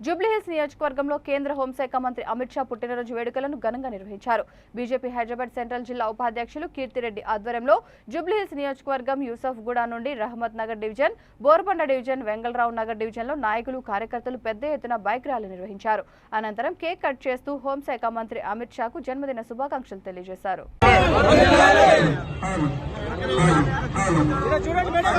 జూబ్లీహిల్స్ నియోజకవర్గంలో కేంద్ర హోంశాఖ మంత్రి అమిత్ షా పుట్టినరోజు వేడుకలను ఘనంగా నిర్వహించారు. బీజేపీ హైదరాబాద్ సెంట్రల్ జిల్లా ఉపాధ్యక్షులు కీర్తిరెడ్డి ఆధ్వర్యంలో జూబ్లీహిల్స్ నియోజకవర్గం యూసఫ్గూడ నుండి రహమత్ నగర్ డివిజన్, బోర్బండ డివిజన్, వెంగళరావు నగర్ డివిజన్లో నాయకులు, కార్యకర్తలు పెద్ద ఎత్తున బైక్ ర్యాలీ నిర్వహించారు. అనంతరం కేక్ కట్ చేస్తూ హోంశాఖ మంత్రి అమిత్ షాకు జన్మదిన శుభాకాంక్షలు తెలియజేశారు. చూడండి